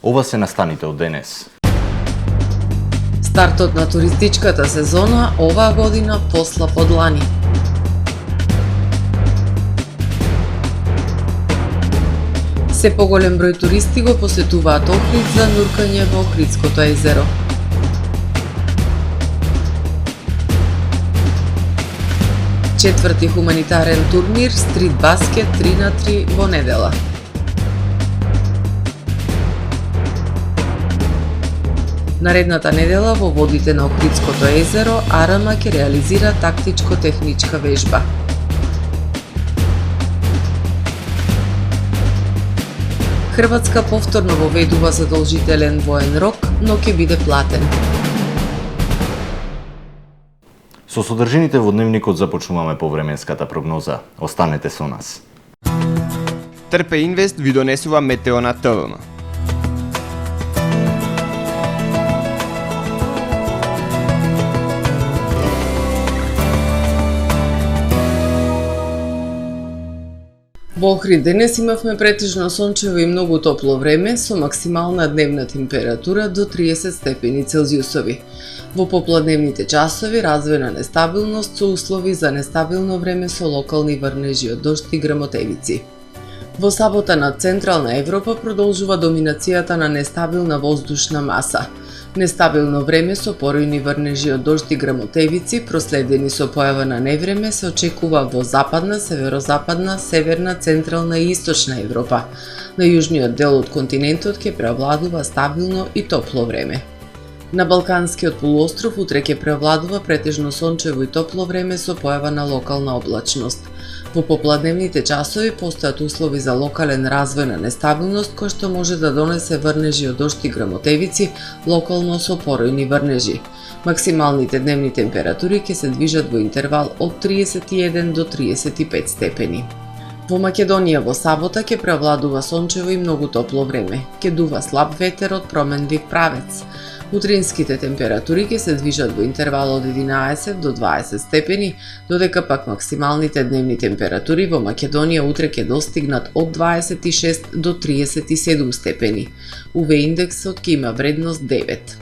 Ова се настаните од денес. Стартот на туристичката сезона оваа година послаб од лани. Се поголем број туристи го посетуваат Охрид за нуркање во Охридското езеро. Четврти хуманитарен турнир стрит баскет 3x3 во недела. Наредната недела во водите на Охридското езеро АРМА ќе реализира тактичко-техничка вежба. Хрватска повторно воведува задолжителен воен рок, но ќе биде платен. Со содржините во дневникот започнуваме повременската прогноза. Останете со нас. Трпе Инвест ви донесува метео на ТВМ. Во Охрид денес имавме претежно сончево и многу топло време со максимална дневна температура до 30 степени Целзиусови. Во попладневните часови развојна нестабилност со услови за нестабилно време со локални врнежи од дожд и грмотевици. Во сабота над Централна Европа продолжува доминацијата на нестабилна воздушна маса. Нестабилно време со поројни врнежи од дожд и грмотевици, проследени со појава на невреме, се очекува во западна, северозападна, северна, централна и источна Европа. На јужниот дел од континентот ќе преовладува стабилно и топло време. На Балканскиот полуостров утре ќе преовладува претежно сончево и топло време со појава на локална облачност. Во попладневните часови постојат услови за локален развој на нестабилност кој што може да донесе врнежи од дожд и грмотевици, локално со поројни врнежи. Максималните дневни температури ќе се движат во интервал од 31 до 35 степени. Во Македонија во сабота ќе преовладува сончево и многу топло време. Ќе дува слаб ветер од променлив правец. Утринските температури ќе се движат во интервал од 11 до 20 степени, додека пак максималните дневни температури во Македонија утре ќе достигнат од 26 до 37 степени. УВ индексот ќе има вредност 9.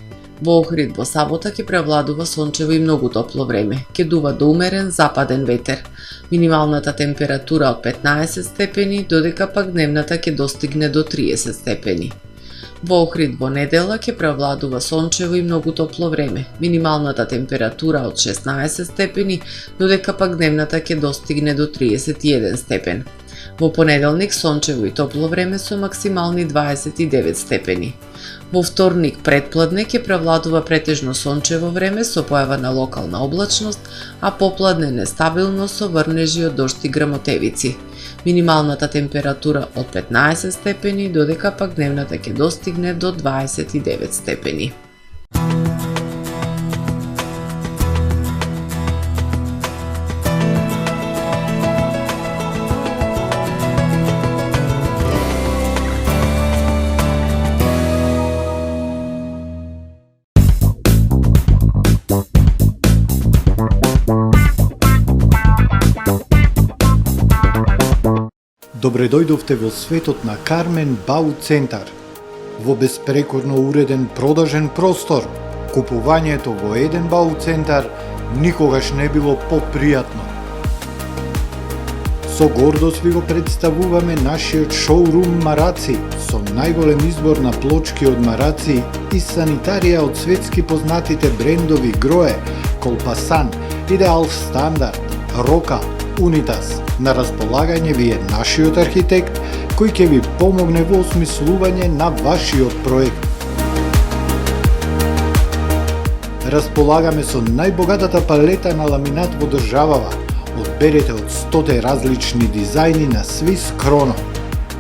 Во Охрид во сабота ќе преовладува сончево и многу топло време. Ќе дува до умерен западен ветер. Минималната температура од 15 степени, додека пак дневната ќе достигне до 30 степени. Во Охрид во недела ќе преовладува сончево и многу топло време. Минималната температура од 16 степени, додека пак дневната ќе достигне до 31 степен. Во понеделник сончево и топло време со максимални 29 степени. Во вторник предпладне ќе преовладува претежно сончево време со појава на локална облачност, а попладне нестабилно со врнежи од дожд и грмотевици. Минималната температура од 15 степени, додека пак дневната ќе достигне до 29 степени. Добре дојдовте во светот на Кармен Бау Центар. Во беспрекорно уреден продажен простор, купувањето во еден Бау Центар никогаш не било попријатно. Со гордост ви го представуваме нашиот шоурум Мараци, со најголем избор на плочки од Мараци и санитарија од светски познатите брендови Грое, Колпасан, Идеал Стандард, Рока, Унитас. На располагање ви е нашиот архитект, кој ќе ви помогне во осмислување на вашиот проект. Располагаме со најбогатата палета на ламинат во државава. Одберете од 100 различни дизајни на Swiss Chrono.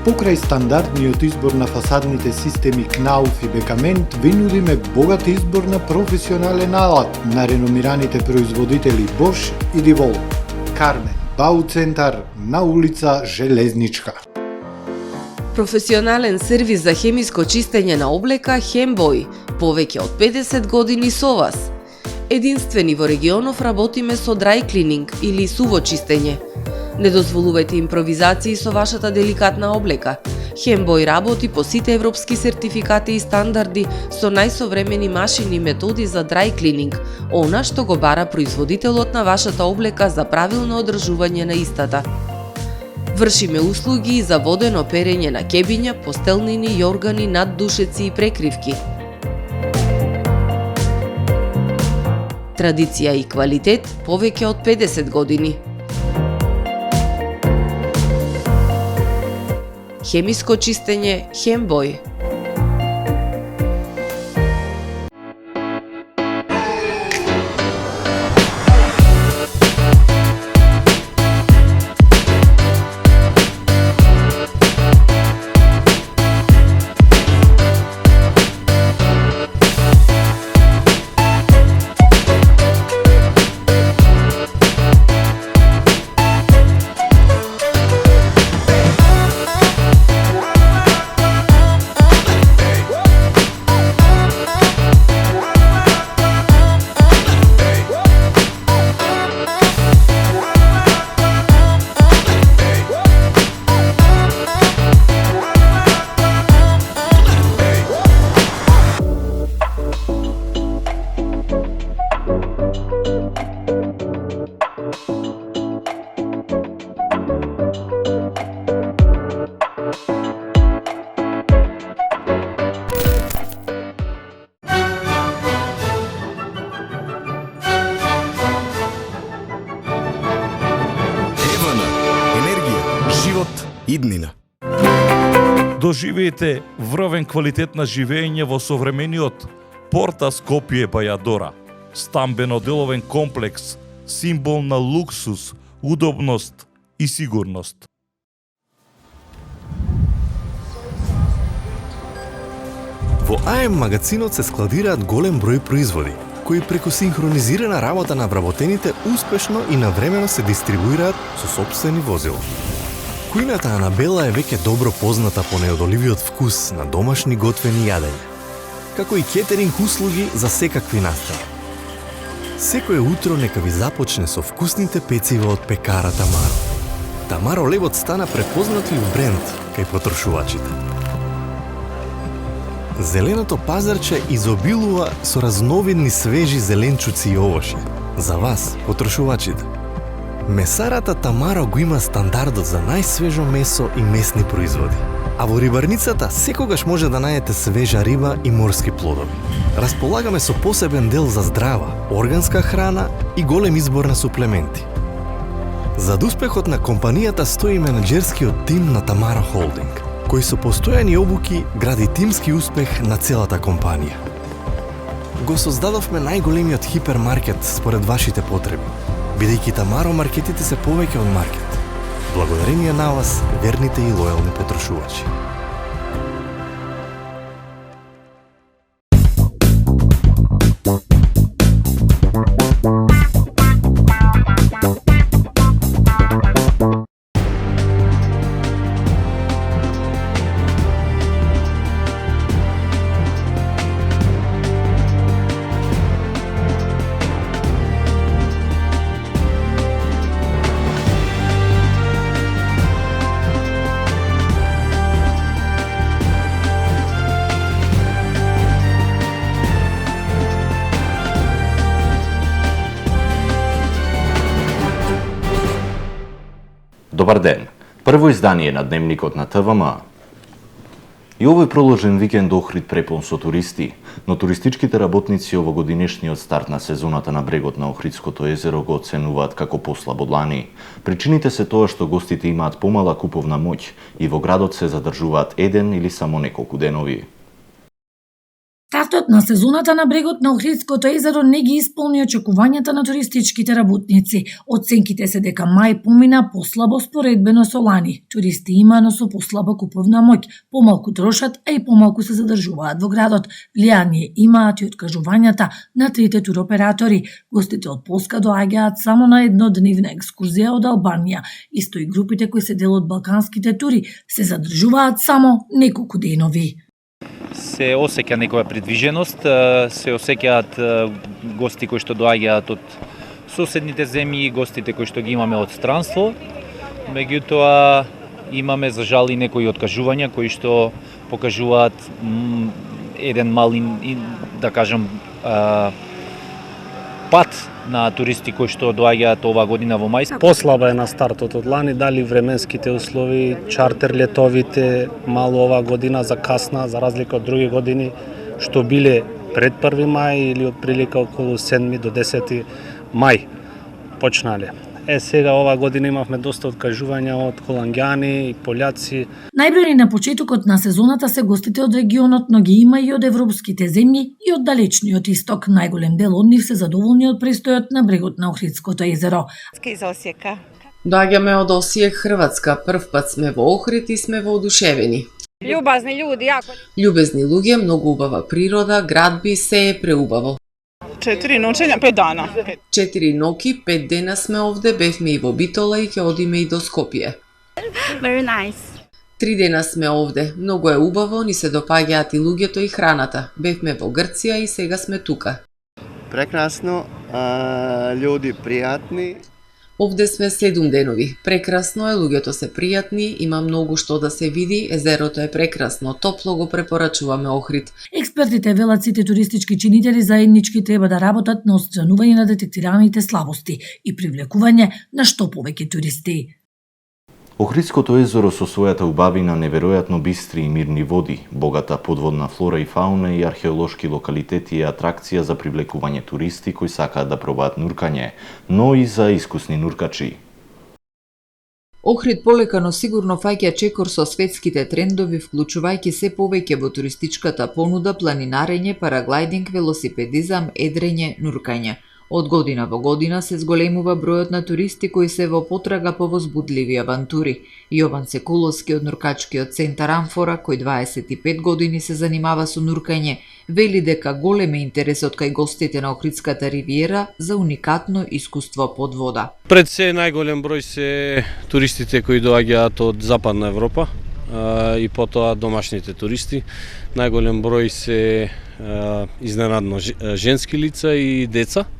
Покрај стандардниот избор на фасадните системи Knauf и Бекамент, ви нудиме богат избор на професионален алат на реномираните производители Bosch и DeWalt. Кармен Бау Центар на улица Железничка. Професионален сервис за хемиско чистење на облека Хембој, повеќе од 50 години со вас. Единствени во регионов работиме со dry cleaning или суво чистење. Не дозволувајте импровизации со вашата деликатна облека. Хембој работи по сите европски сертификати и стандарди со најсовремени машини и методи за dry cleaning, она што го бара производителот на вашата облека за правилно одржување на истата. Вршиме услуги и за водено перење на кебиња, постелнини, јоргани, наддушеци и прекривки. Традиција и квалитет повеќе од 50 години. Хемиско чистење Хембој. Иднина. Доживеете врвен квалитет на живење во современиот Порта Скопје Бајадора. Стамбено-деловен комплекс, символ на луксус, удобност и сигурност. Во АМ магазинот се складираат голем број производи, кои преку синхронизирана работа на вработените успешно и навремено се дистрибуираат со сопствени возила. Кујната Анабела е веќе добро позната по неодоливиот вкус на домашни готвени јадења, како и кетеринг услуги за секакви настани. Секое утро нека ви започне со вкусните пецива од пекара Тамаро. Тамаро лебот стана препознатлив бренд кај потрошувачите. Зеленото пазарче изобилува со разновидни свежи зеленчуци и овошје. За вас, потрошувачите. Месарата Тамаро го има стандардот за најсвежо месо и месни производи. А во рибарницата секогаш може да најдете свежа риба и морски плодови. Располагаме со посебен дел за здрава, органска храна и голем избор на суплементи. Зад успехот на компанијата стои менеджерскиот тим на Тамаро Холдинг, кој со постојани обуки гради тимски успех на целата компанија. Го создадовме најголемиот хипермаркет според вашите потреби, бидејќи Тамаро маркетите се повеќе од маркет. Благодарение на вас, верните и лојални потрошувачи. Добар ден! Прво издание на Дневникот на ТВМ. И овој проложен викенд Охрид препон со туристи, но туристичките работници овогодинешниот старт на сезоната на брегот на Охридското езеро го оценуваат како послаб од лани. Причините се тоа што гостите имаат помала куповна моќ и во градот се задржуваат еден или само неколку денови. Стартот на сезоната на брегот на Охридското езеро не ги исполни очекувањата на туристичките работници. Оценките се дека мај помина послабо споредбено со лани. Туристи има, но со послаба куповна моќ, помалку трошат, а и помалку се задржуваат во градот. Влијание имаат и откажувањата на трите туроператори. Гостите од Полска доаѓаат само на еднодневна екскурзија од Албанија. Исто и групите кои се дел од балканските тури се задржуваат само неколку денови. Се осеќа некоја придвиженост, се осеќаат гости кои што доаѓаат од соседните земји, гостите кои што ги имаме од странство. Меѓутоа, имаме за жал и некои откажувања кои што покажуваат еден мал да кажам пат на туристи кои што доаѓаат ова година во мај. Послаба е на стартот од лани, дали временските услови, чартер летовите мало ова година закасна за разлика од други години што биле пред 1 мај или од прилика околу 7 до 10 мај почнале. Сега ова година имавме доста откажувања од холанѓани и пољаци. Најбројни на почетокот на сезоната се гостите од регионот, но ги има и од европските земји и од далечниот исток. Најголем дел од нив се задоволни од престојот на брегот на Охридското езеро. Из Осијека. Доаѓаме од Осијек, Хрватска. Прв пат сме во Охрид и сме воодушевени. Љубазни луѓе, јако. Љубезни луѓе, многу убава природа, градби, се е преубаво. 4 ноќења, 5 дана. 4 ноќи, 5 дена сме овде, бевме и во Битола и ќе одиме и до Скопје. Very nice. 3 дена сме овде, многу е убаво, ни се допаѓаат и луѓето и храната. Бевме во Грција и сега сме тука. Прекрасно, људи пријатни. Овде сме 7 денови. Прекрасно е, луѓето се пријатни, има многу што да се види, езерото е прекрасно, топло го препорачуваме Охрид. Експертите велат сите туристички чинители заеднички треба да работат на отстранување на детектираните слабости и привлекување на што повеќе туристи. Охридското езеро со својата убавина, неверојатно бистри и мирни води, богата подводна флора и фауна и археолошки локалитети е атракција за привлекување туристи кои сакаат да пробаат нуркање, но и за искусни нуркачи. Охрид полека но сигурно фаќа чекор со светските трендови, вклучувајќи се повеќе во туристичката понуда планинарење, параглајдинг, велосипедизам, едрење, нуркање. Од година во година се зголемува бројот на туристи кои се во потрага по возбудливи авантури. Јован Секуловски од нуркачкиот центар Амфора, кој 25 години се занимава со нуркање, вели дека голем е интересот кај гостите на Охридската ривиера за уникатно искуство под вода. Пред се најголем број се туристите кои доаѓаат од Западна Европа и потоа домашните туристи. Најголем број се изненадно женски лица и деца,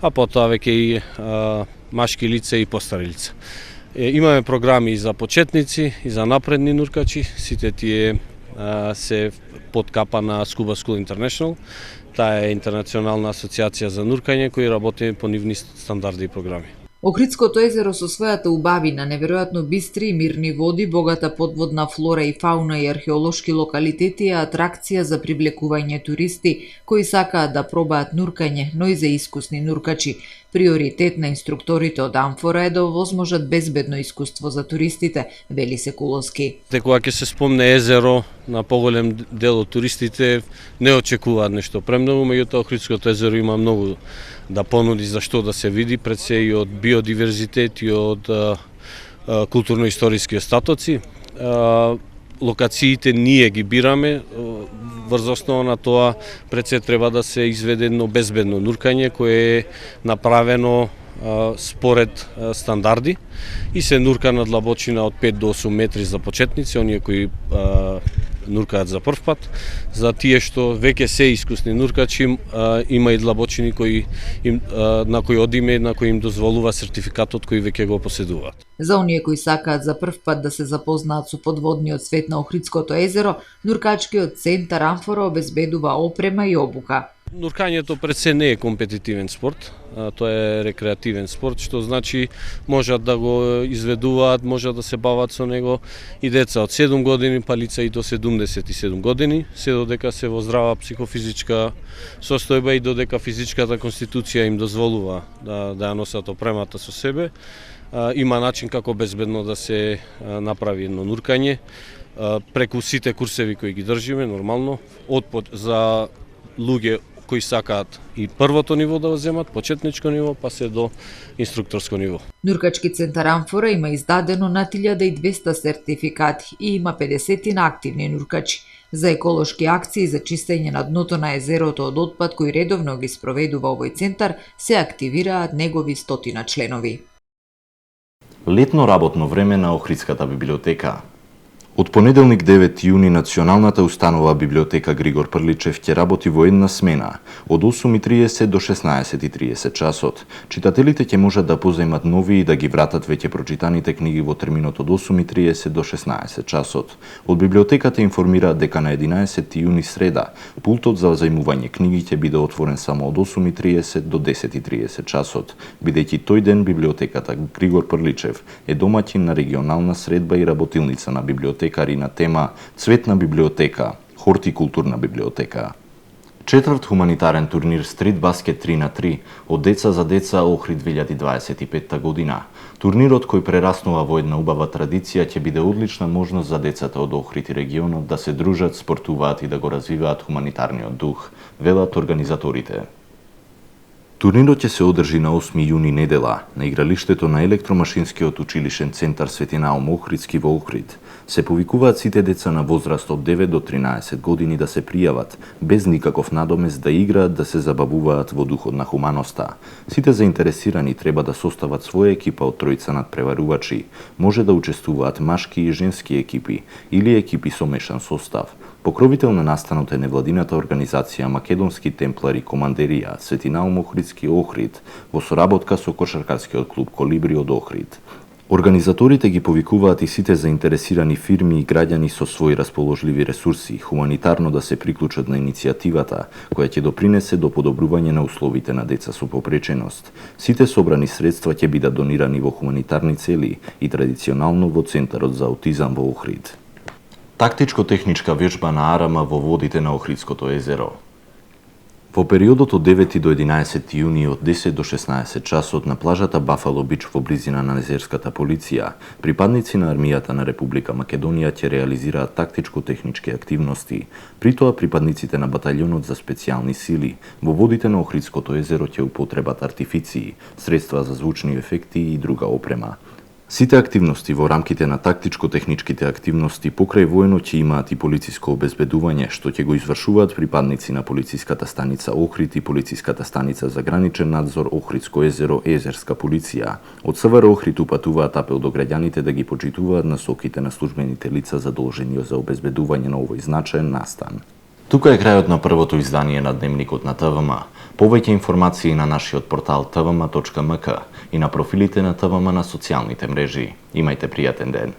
а потоа веќе и машки лица и постари лица. Имаме програми и за почетници, и за напредни нуркачи, сите тие се под капа на Scuba School International. Таа е интернационална асоциација за нуркање кои работи по нивни стандарди и програми. Охридското езеро со својата убавина, неверојатно бистри и мирни води, богата подводна флора и фауна и археолошки локалитети е атракција за привлекување туристи кои сакаат да пробаат нуркање, но и за искусни нуркачи. Приоритет на инструкторите од Амфора е да овозможат безбедно искуство за туристите, вели Секуловски. Кога ќе се спомне езеро, на поголем дел од туристите не очекуваат нешто премногу, меѓутоа Охридското езеро има многу да понуди за што да се види, пред се и од биодиверзитет и од културно-историски остатоци. Локациите ние ги бираме, врз основа на тоа пред се треба да се изведе едно безбедно нуркање кое е направено според стандарди и се нурка на длабочина од 5 до 8 метри за почетници, оние кои нуркаат за прв пат. За тие што веќе се искусни нуркачи, има и длабочини на кои одиме, на кои им дозволува сертификатот кој веќе го поседуваат. За оние кои сакаат за прв пат да се запознаат со подводниот свет на Охридското езеро, нуркачкиот центар Амфора обезбедува опрема и обука. Нуркањето пред се не е компетитивен спорт, тоа е рекреативен спорт, што значи можат да го изведуваат, можат да се бават со него и деца од 7 години, па лица и до 77 години, се додека се во здрава психофизичка состојба и додека физичката конституција им дозволува да ја носат опремата со себе. Има начин како безбедно да се направи едно нуркање, преку сите курсеви кои ги држиме, нормално, за луѓе кои сакаат и првото ниво да го земат, почетничко ниво, па се до инструкторско ниво. Нуркачки центар Амфора има издадено над 1200 сертификати и има 50 на активни нуркачи. За еколошки акции за чистење на дното на езерото од отпад кои редовно ги спроведува овој центар, се активираат негови 100 членови. Летно работно време на Охридската библиотека. Од понеделник 9 јуни Националната установа библиотека Григор Прличев ќе работи во една смена од 8:30 до 16:30 часот. Читателите ќе можат да позајмат нови и да ги вратат веќе прочитаните книги во терминот од 8:30 до 16 часот. Од библиотеката информираат дека на 11 јуни среда пултот за зајмување книги ќе биде отворен само од 8:30 до 10:30 часот, бидејќи тој ден библиотеката Григор Прличев е домаќин на регионална средба и работилница на библиотекари на тема Цветна библиотека, хортикултурна библиотека. Четврт хуманитарен турнир Стрит баскет 3x3 од деца за деца Охрид 2025 година. Турнирот кој прераснува во една убава традиција ќе биде одлична можност за децата од Охрид и регионот да се дружат, спортуваат и да го развиваат хуманитарниот дух, велат организаторите. Турнирот ќе се одржи на 8 јуни недела на игралиштето на Електромашинскиот училишен центар Свети Наум Охридски во Охрид. Се повикуваат сите деца на возраст од 9 до 13 години да се пријават, без никаков надомес да играат, да се забавуваат во духот на хуманоста. Сите заинтересирани треба да состават своја екипа од тројца надпреварувачи. Може да учествуваат машки и женски екипи или екипи со мешан состав. Покровител на настанот е невладината организација Македонски темплари командерија Свети Наум Охридски Охрид во соработка со кошаркарскиот клуб Колибри од Охрид. Организаторите ги повикуваат и сите заинтересирани фирми и граѓани со своји расположливи ресурси хуманитарно да се приклучат на иницијативата, која ќе допринесе до подобрување на условите на деца со попреченост. Сите собрани средства ќе бидат донирани во хуманитарни цели и традиционално во Центарот за аутизам во Охрид. Тактичко-техничка вежба на Арама во водите на Охридското езеро. Во периодот од 9 до 11 јуни од 10 до 16 часот на плажата Бафало Бич во близина на езерската полиција, припадници на армијата на Република Македонија ќе реализираат тактичко-технички активности. При тоа припадниците на баталјонот за специјални сили во водите на Охридското езеро ќе употребат артифиции, средства за звучни ефекти и друга опрема. Сите активности во рамките на тактичко-техничките активности покрај воено ќе имаат и полициско обезбедување, што ќе го извршуваат припадници на полициската станица Охрид и полициската станица за граничен надзор Охридско езеро Езерска полиција. Од СВР Охрид упатуваат апел до граѓаните да ги почитуваат насоките на службените лица задолжени за обезбедување на овој значаен настан. Тука е крајот на првото издание на Дневникот на ТВМ. Повеќе информации на нашиот портал tvm.mk и на профилите на ТВМ на социјалните мрежи. Имајте пријатен ден.